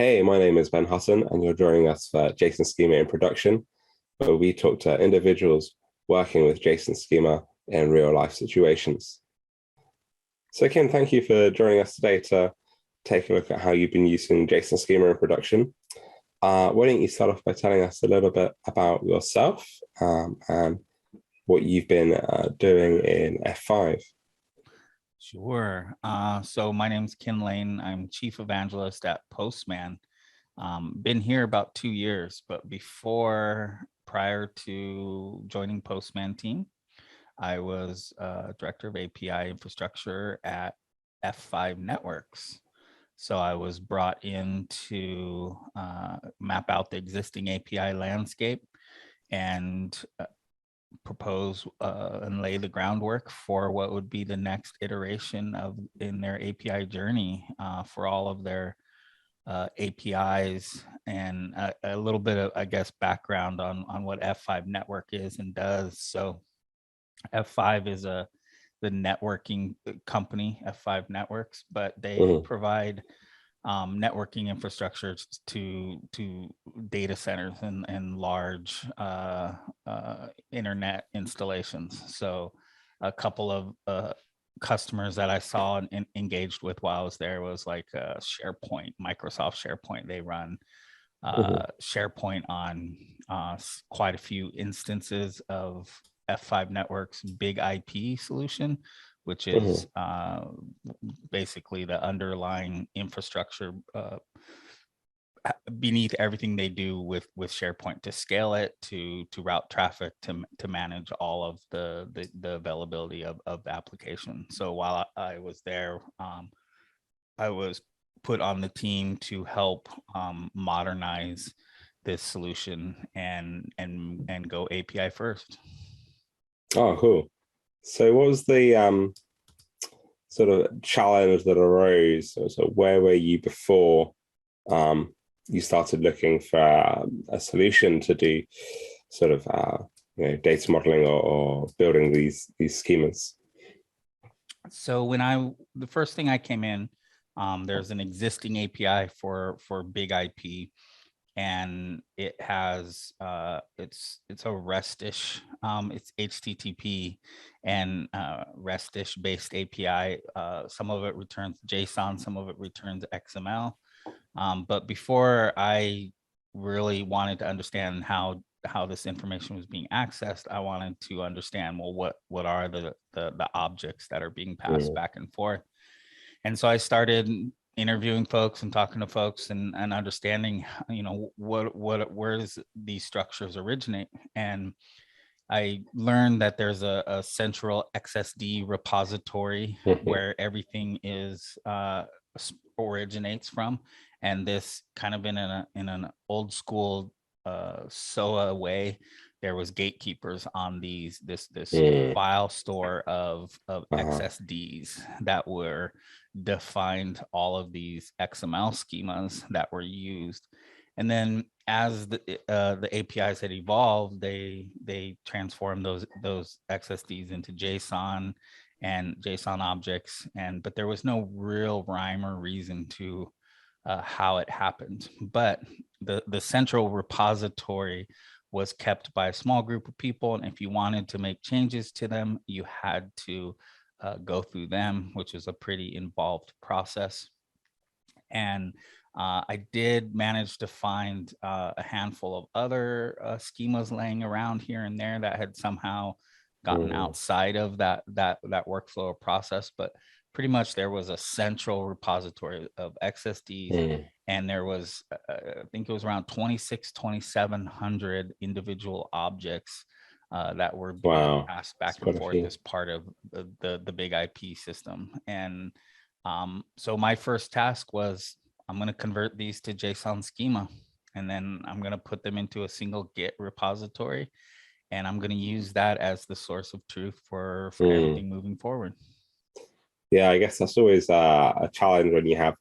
Hey, my name is Ben Hutton, and you're joining us for JSON Schema in Production, where we talk to individuals working with JSON Schema in real life situations. So, Kim, thank you for joining us today to take a look at how you've been using JSON Schema in production. Why don't you start off by telling us a little bit about yourself and what you've been doing in F5? Sure. So my name's Ken Lane. I'm Chief Evangelist at Postman. Been here about 2 years, but prior to joining Postman team, I was Director of API Infrastructure at F5 Networks. So I was brought in to map out the existing API landscape and propose and lay the groundwork for what would be the next iteration in their API journey for all of their APIs, and a little bit of, I guess, background on what F5 Network is and does. So F5 is the networking company, F5 Networks, but they provide networking infrastructure to data centers and large internet installations. So a couple of customers that I saw and engaged with while I was there was like SharePoint, Microsoft SharePoint. They run SharePoint on quite a few instances of F5 Networks big IP solution, which is basically the underlying infrastructure beneath everything they do with SharePoint to scale it, to route traffic, to manage all of the availability of the application. So while I was there, I was put on the team to help modernize this solution and go API first. Oh, cool. So what was the sort of challenge that arose? So where were you before you started looking for a solution to do sort of data modeling or building these schemas? So the first thing I came in, there's an existing API for big IP, and it has it's a REST-ish, it's HTTP and REST-ish based API. Some of it returns JSON, some of it returns XML. But before I really wanted to understand how this information was being accessed, I wanted to understand, well, what are the objects that are being passed back and forth. And so I started interviewing folks and talking to folks and understanding, where does these structures originate. And I learned that there's a central XSD repository where everything is originates from, and this kind of in an old school SOA way, there was gatekeepers on this file store of XSDs that were defined all of these XML schemas that were used. And then as the APIs had evolved, they transformed those XSDs into JSON and JSON objects, but there was no real rhyme or reason to how it happened. But the central repository was kept by a small group of people, and if you wanted to make changes to them, you had to go through them, which is a pretty involved process. And I did manage to find a handful of other schemas laying around here and there that had somehow gotten outside of that workflow process, but pretty much there was a central repository of XSDs, and there was, I think it was around 2,700 individual objects that were being passed back and forth as part of the big IP system. And so my first task was, I'm going to convert these to JSON schema, and then I'm going to put them into a single Git repository, and I'm going to use that as the source of truth for everything moving forward. Yeah, I guess that's always a challenge when you have,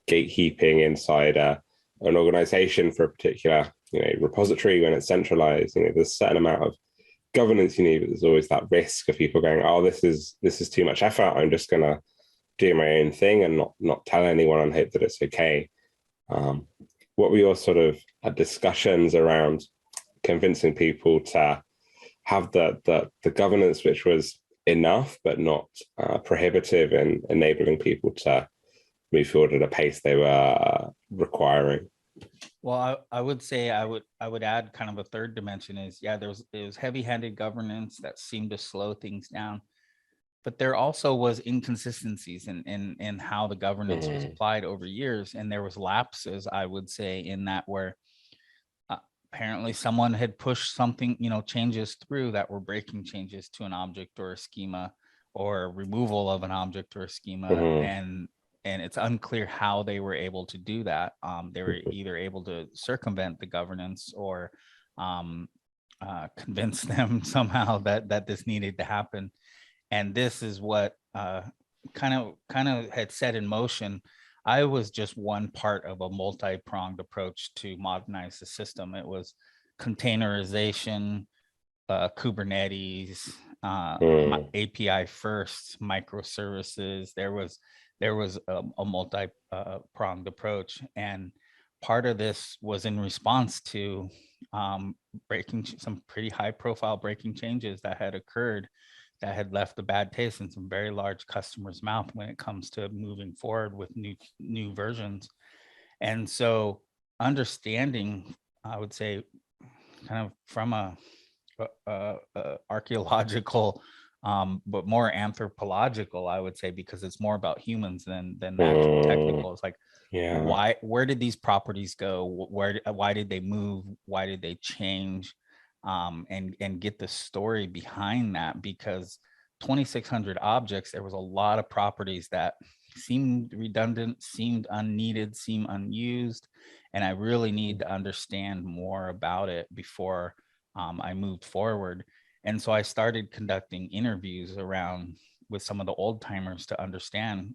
gatekeeping inside an organization for a particular, repository. When it's centralized, there's a certain amount of governance you need, but there's always that risk of people going, oh, this is too much effort. I'm just going to do my own thing and not tell anyone and hope that it's okay. What were your sort of discussions around convincing people to have the governance which was enough but not prohibitive in enabling people to move forward at a pace they were requiring? Well, I would say I would add kind of a third dimension is, yeah, there was heavy-handed governance that seemed to slow things down, but there also was inconsistencies in how the governance was applied over years, and there was lapses, I would say, in that where apparently someone had pushed something, changes through that were breaking changes to an object or a schema, or removal of an object or a schema, and it's unclear how they were able to do that. They were either able to circumvent the governance or convince them somehow that this needed to happen. And this is what kind of had set in motion. I was just one part of a multi-pronged approach to modernize the system. It was containerization, Kubernetes, API first, microservices. There was a multi-pronged approach, and part of this was in response to breaking some pretty high-profile breaking changes that had occurred, that had left a bad taste in some very large customers' mouth when it comes to moving forward with new versions. And so understanding, I would say, kind of from a archaeological, but more anthropological, I would say, because it's more about humans than the actual technical. It's like, where did these properties go? Why did they move? Why did they change? And get the story behind that, because 2,600 objects, there was a lot of properties that seemed redundant, seemed unneeded, seemed unused. And I really need to understand more about it before I moved forward. And so I started conducting interviews around with some of the old timers to understand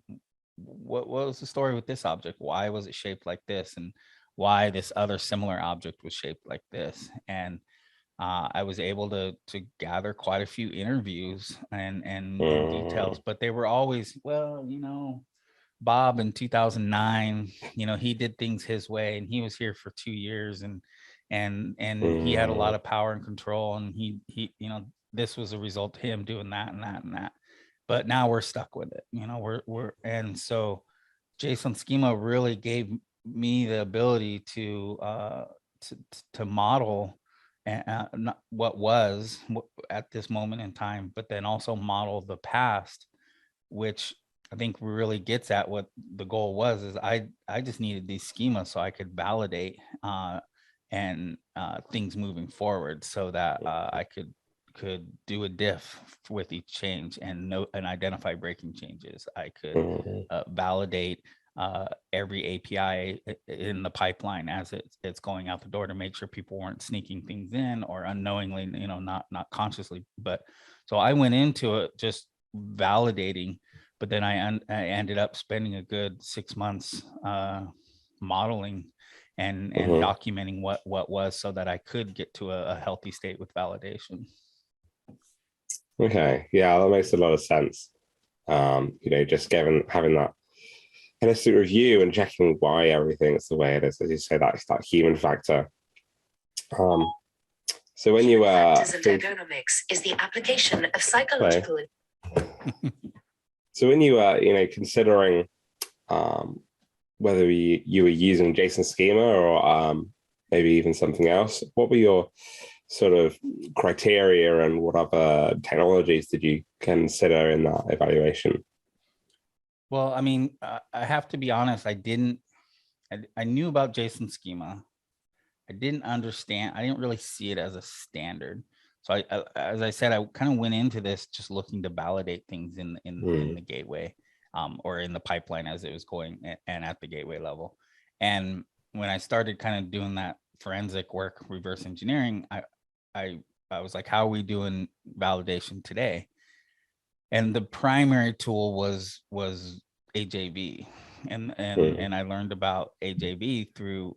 what was the story with this object? Why was it shaped like this? And why this other similar object was shaped like this? And I was able to gather quite a few interviews and details, but they were always, well, Bob in 2009, he did things his way, and he was here for 2 years, and he had a lot of power and control, and he this was a result of him doing that and that and that. But now we're stuck with it, and so JSON Schema really gave me the ability to model what was at this moment in time, but then also model the past, which I think really gets at what the goal was. Is I just needed these schemas so I could validate and things moving forward, so that I could do a diff with each change and note and identify breaking changes. I could validate every API in the pipeline as it's going out the door, to make sure people weren't sneaking things in or unknowingly, not consciously. But so I went into it just validating, but then I ended up spending a good 6 months modeling and documenting what was, so that I could get to a healthy state with validation. Okay, yeah, that makes a lot of sense. Just having that holistic review and checking why everything is the way it is, as you say, that's that human factor. So when you ergonomics is the application of psychological. So when you considering whether you were using JSON Schema or maybe even something else, what were your sort of criteria, and what other technologies did you consider in that evaluation? Well, I mean, I have to be honest, I knew about JSON Schema. I didn't understand, I didn't really see it as a standard. So I as I said, I kind of went into this just looking to validate things in the gateway, or in the pipeline as it was going, and at the gateway level. And when I started kind of doing that forensic work, reverse engineering, I was like, how are we doing validation today? And the primary tool was AJV, and I learned about AJV through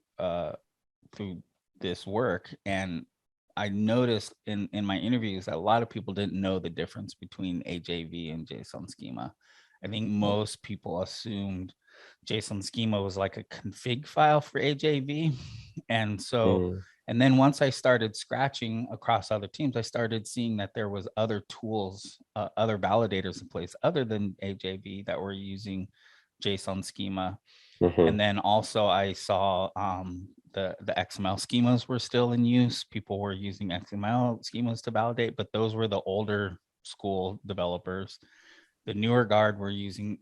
this work. And I noticed in my interviews that a lot of people didn't know the difference between AJV and JSON Schema. I think most people assumed JSON schema was like a config file for AJV. And so, and then once I started scratching across other teams, I started seeing that there was other tools, other validators in place other than AJV that were using JSON schema. And then also I saw the XML schemas were still in use. People were using XML schemas to validate, but those were the older school developers. The newer guard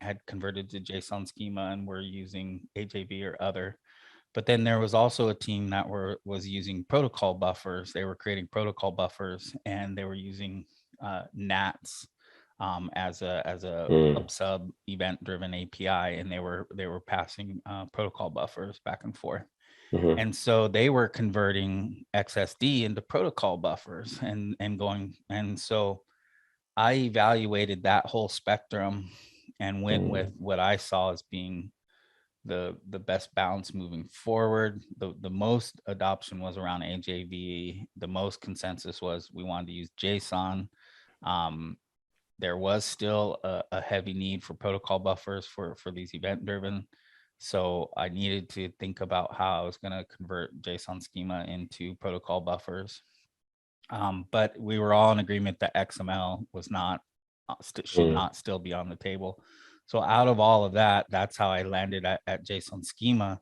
had converted to JSON schema and were using AJV or other. But then there was also a team that was using protocol buffers. They were creating protocol buffers, and they were using NATs as a sub event driven API, and they were passing protocol buffers back and forth. And so they were converting XSD into protocol buffers and going. And so I evaluated that whole spectrum and went with what I saw as being the best balance moving forward. The most adoption was around AJV. The most consensus was we wanted to use JSON. There was still a heavy need for protocol buffers for these event driven. So I needed to think about how I was going to convert JSON schema into protocol buffers. But we were all in agreement that XML was should not still be on the table. So out of all of that, that's how I landed at JSON schema.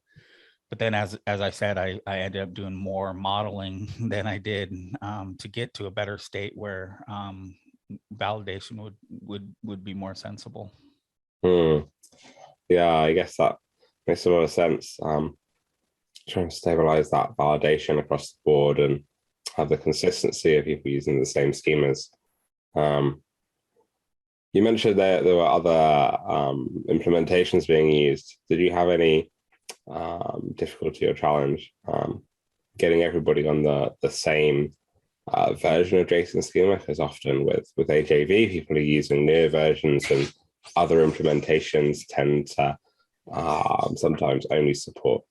But then as I said, I ended up doing more modeling than I did to get to a better state where validation would be more sensible. Yeah, I guess that makes a lot of sense. Trying to stabilize that validation across the board and have the consistency of people using the same schemas. You mentioned that there were other implementations being used. Did you have any difficulty or challenge getting everybody on the same version of JSON schema? Because often with AJV, people are using newer versions, and other implementations tend to sometimes only support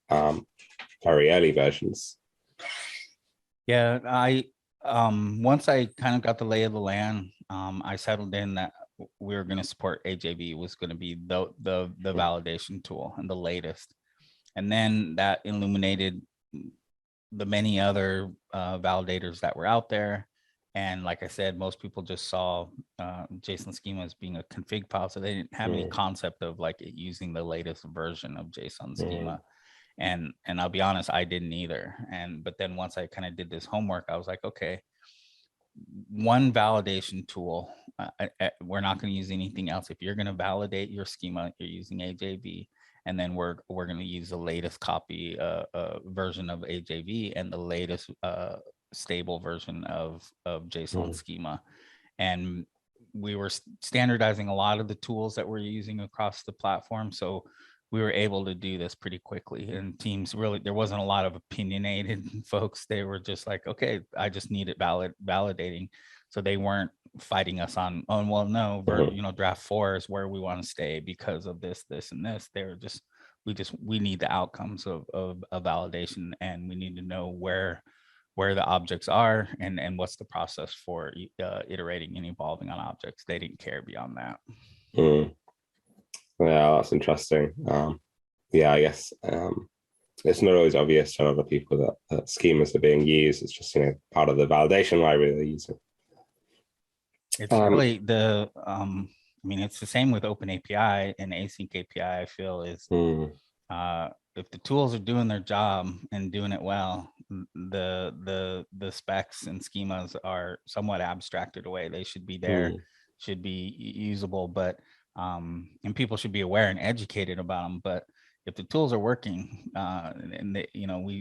very early versions. Yeah, once I kind of got the lay of the land, I settled in that we were going to support AJV was going to be the validation tool and the latest. And then that illuminated the many other validators that were out there. And like I said, most people just saw JSON schema as being a config file. So they didn't have any concept of like using the latest version of JSON schema. And I'll be honest, I didn't either. But then once I kind of did this homework, I was like, okay, one validation tool. We're not going to use anything else. If you're going to validate your schema, you're using AJV. And then we're going to use the latest copy version of AJV and the latest stable version of JSON schema. And we were standardizing a lot of the tools that we're using across the platform. So we were able to do this pretty quickly. And teams really, there wasn't a lot of opinionated folks. They were just like, okay, I just need it validating. So they weren't fighting us on, oh, well, no, draft 4 is where we want to stay because of this, this, and this. They were just, we need the outcomes of a validation, and we need to know where the objects are and what's the process for iterating and evolving on objects. They didn't care beyond that. Yeah, that's interesting. Yeah, I guess it's not always obvious to other people that schemas are being used. It's just part of the validation library they're using. It's really it's the same with Open API and Async API. I feel is if the tools are doing their job and doing it well, the specs and schemas are somewhat abstracted away. They should be there, should be usable, but and people should be aware and educated about them. But if the tools are working, and they,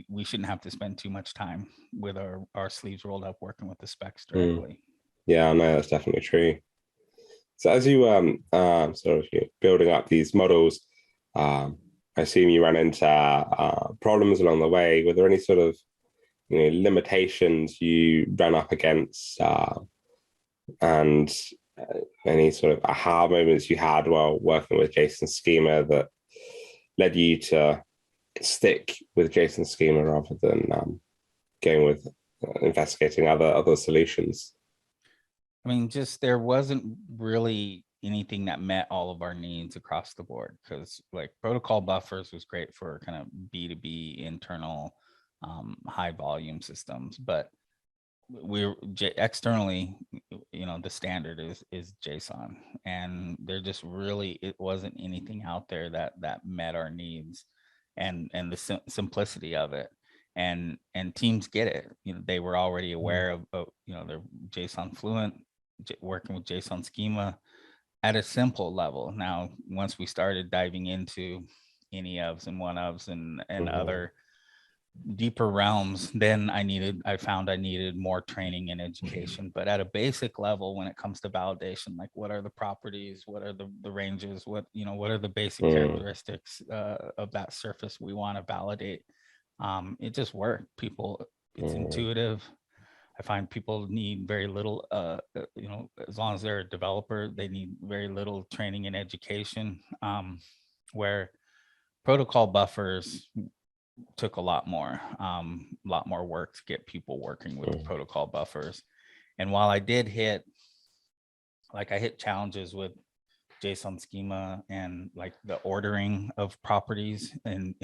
we shouldn't have to spend too much time with our sleeves rolled up working with the specs directly. Yeah, no, that's definitely true. So as you sort of building up these models, I assume you ran into problems along the way. Were there any sort of limitations you ran up against, and any sort of aha moments you had while working with JSON schema that led you to stick with JSON schema rather than going with investigating other solutions? I mean, just there wasn't really anything that met all of our needs across the board, because like protocol buffers was great for kind of B2B internal high volume systems, but externally, the standard is JSON, and there just really, it wasn't anything out there that met our needs and the simplicity of it. And teams get it. They were already aware of they're JSON fluent, working with JSON schema at a simple level. Now, once we started diving into any ofs and one ofs and other deeper realms, then I found I needed more training and education. But at a basic level, when it comes to validation, like what are the properties, what are the ranges, what are the basic characteristics of that surface we want to validate, it just worked. It's intuitive. I find people need very little, as long as they're a developer, they need very little training and education, where protocol buffers took a lot more work to get people working with the protocol buffers. And while I did hit challenges with JSON schema and like the ordering of properties, and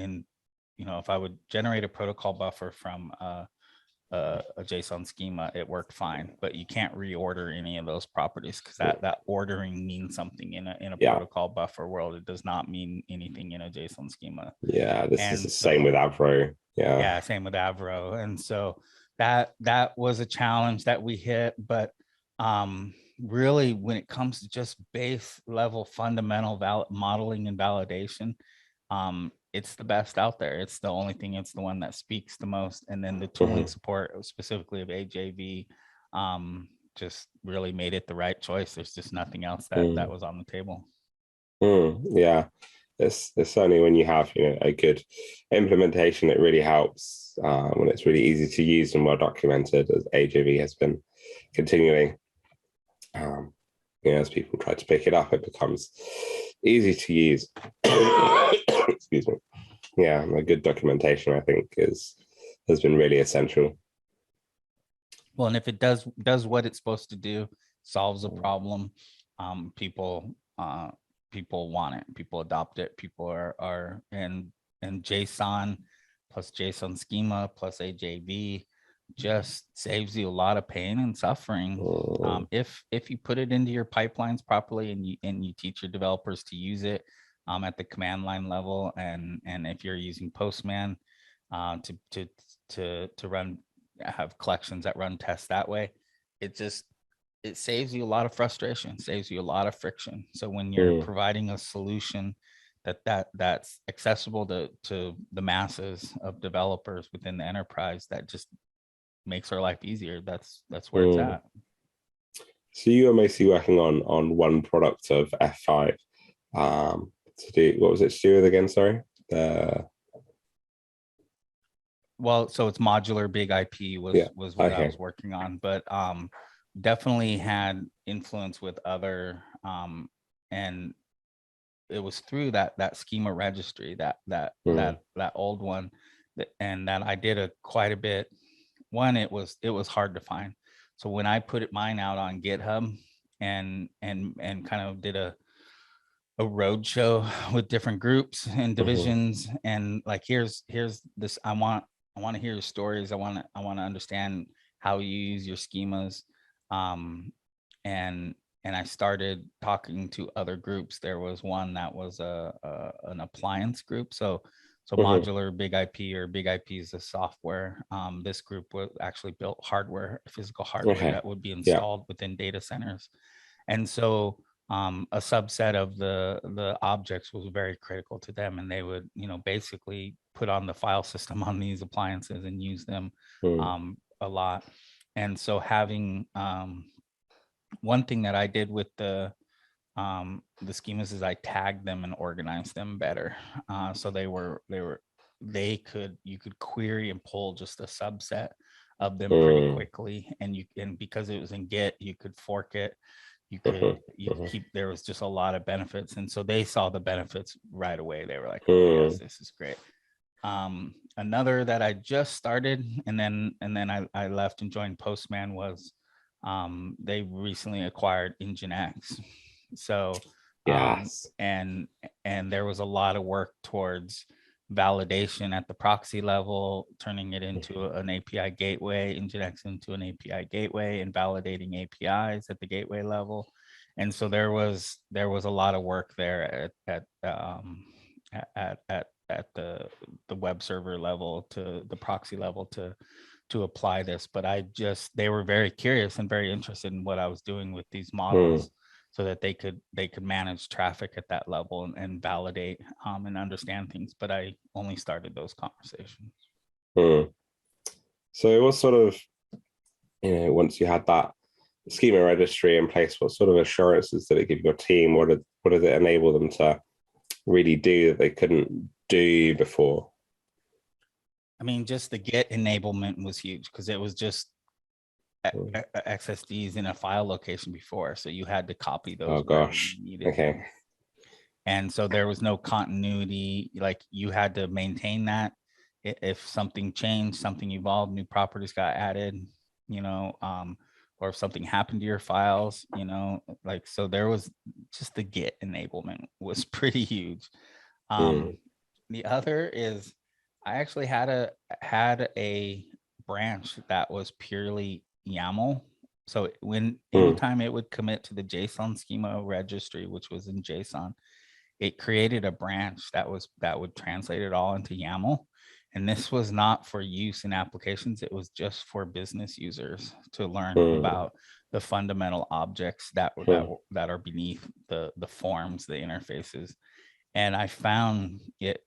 if I would generate a protocol buffer from a JSON schema, it worked fine, but you can't reorder any of those properties, because that ordering means something in a protocol buffer world. It does not mean anything in a JSON schema. This is the same with Avro. Same with Avro. And so that was a challenge that we hit. But really, when it comes to just base level fundamental modeling and validation, it's the best out there. It's the only thing, it's the one that speaks the most. And then the tooling support, specifically of AJV, just really made it the right choice. There's just nothing else that was on the table. Yeah, it's certainly when you have a good implementation, it really helps when it's really easy to use and well documented, as AJV has been continuing. As people try to pick it up, it becomes easy to use. Excuse me. Yeah, a good documentation, I think, has been really essential. Well, and if it does what it's supposed to do, solves a problem, people want it, people adopt it, people are and JSON plus JSON schema plus AJV just saves you a lot of pain and suffering. If you put it into your pipelines properly and you teach your developers to use it at the command line level, and if you're using Postman to have collections that run tests that way, it saves you a lot of frustration, saves you a lot of friction. So when you're providing a solution that's accessible to the masses of developers within the enterprise, that just makes our life easier. That's where it's at. So you are mostly working on one product of F5 to do, what was it to do with again? Sorry. Well, so it's modular big IP was what I was working on, but definitely had influence with other, and it was through that Schema Registry, that old one, and that I did quite a bit. One, it was hard to find. So when I put mine out on GitHub and kind of did a road show with different groups and divisions, and like, here's this, I want to hear your stories. I want to understand how you use your schemas. And I started talking to other groups. There was one that was an appliance group. So modular big IP, or big IP is a software. This group was actually built hardware, physical hardware that would be installed within data centers. And so a subset of the objects was very critical to them, and they would basically put on the file system on these appliances and use them a lot. And so having one thing that I did with the schemas is I tagged them and organized them better. So you could query and pull just a subset of them pretty quickly, and because it was in Git, you could fork it. You could keep, there was just a lot of benefits. And so they saw the benefits right away. They were like, oh yes, this is great. Another that I just started and then I left and joined Postman was they recently acquired Nginx. So Yes. and there was a lot of work towards validation at the proxy level, turning it into an API gateway, injects into an API gateway, and validating APIs at the gateway level. And so there was a lot of work there at the web server level to the proxy level to apply this. But they were very curious and very interested in what I was doing with these models, so that they could manage traffic at that level and validate and understand things. But I only started those conversations. So what sort of, once you had that schema registry in place, what sort of assurances did it give your team? What did it enable them to really do that they couldn't do before? I mean, just the Git enablement was huge, because it was just XSDs in a file location before, so you had to copy those. Oh gosh. Okay. And so there was no continuity. Like, you had to maintain that. If something changed, something evolved, new properties got added, or if something happened to your files, like, so there was just the Git enablement was pretty huge. The other is, I actually had a branch that was purely YAML. So anytime it would commit to the JSON Schema Registry, which was in JSON, it created a branch that would translate it all into YAML. And this was not for use in applications. It was just for business users to learn about the fundamental objects that are beneath the forms, the interfaces. And I found it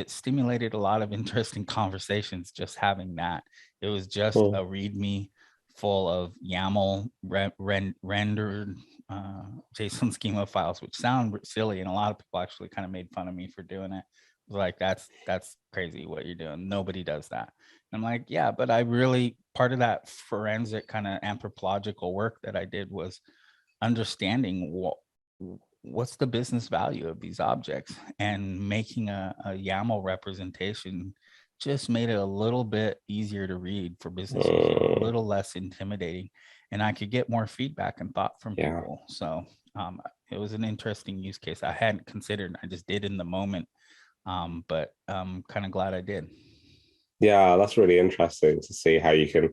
stimulated a lot of interesting conversations just having that. It was just a README full of YAML rendered JSON schema files, which sound silly, and a lot of people actually kind of made fun of me for doing it. Like, that's crazy what you're doing. Nobody does that. And I'm like, yeah, but I really, part of that forensic kind of anthropological work that I did was understanding what's the business value of these objects, and making a YAML representation just made it a little bit easier to read for business users, a little less intimidating, and I could get more feedback and thought from people. So it was an interesting use case I hadn't considered. I just did in the moment, but I'm kind of glad I did. Yeah, that's really interesting to see how you can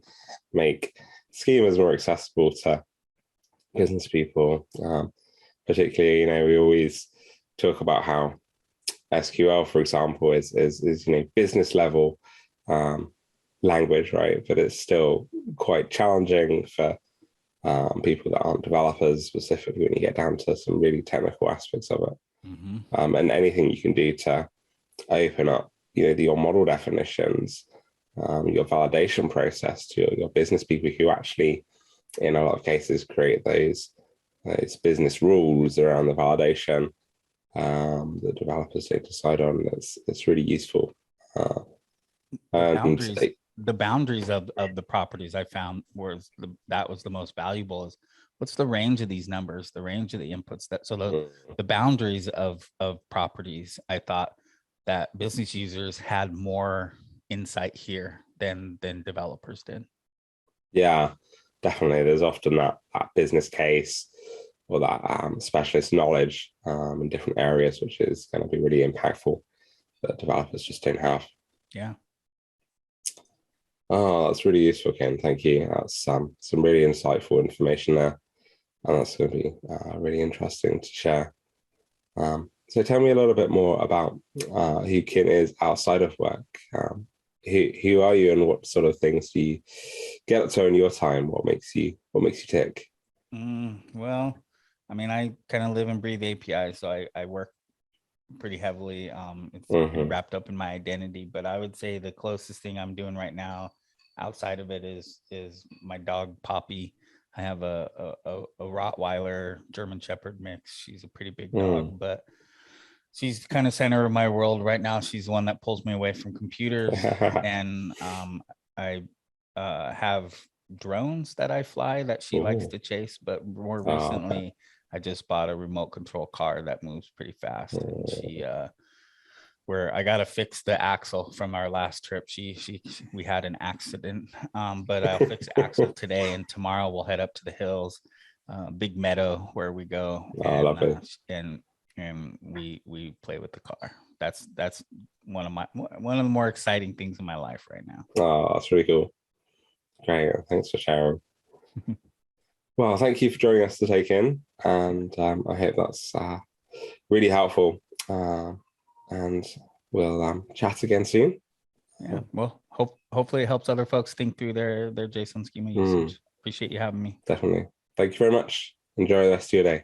make schemas more accessible to business people. Particularly, we always talk about how SQL, for example, is business level language, right? But it's still quite challenging for people that aren't developers, specifically when you get down to some really technical aspects of it. And anything you can do to open up, your model definitions, your validation process to your business people who actually, in a lot of cases, create those business rules around the validation that developers don't decide on. It's really useful. The boundaries of the properties I found was the most valuable. Is what's the range of these numbers, the range of the inputs, the boundaries of properties. I thought that business users had more insight here than developers did. Yeah, definitely. There's often that business case or that specialist knowledge in different areas, which is going to be really impactful, that developers just don't have. Yeah. Oh, that's really useful, Ken. Thank you. That's some really insightful information there, and that's going to be really interesting to share. So tell me a little bit more about who Ken is outside of work. Who are you, and what sort of things do you get up to in your time? What makes you tick? Well, I mean, I kind of live and breathe API, so I work pretty heavily. It's wrapped up in my identity, but I would say the closest thing I'm doing right now outside of it is my dog Poppy. I have a Rottweiler German Shepherd mix. She's a pretty big dog, but she's kind of center of my world right now. She's the one that pulls me away from computers. And I have drones that I fly that she likes to chase, but more recently I just bought a remote control car that moves pretty fast. And she where I got to fix the axle from our last trip. We had an accident, but I'll fix the axle today, and tomorrow we'll head up to the hills big meadow where we go Oh, lovely. and we play with the car. That's one of the more exciting things in my life right now. Oh, that's really cool. Great. Thanks for sharing. Well, thank you for joining us today, Ken. And I hope that's really helpful. And we'll chat again soon. Yeah. Well, hopefully it helps other folks think through their JSON schema usage. Appreciate you having me. Definitely. Thank you very much. Enjoy the rest of your day.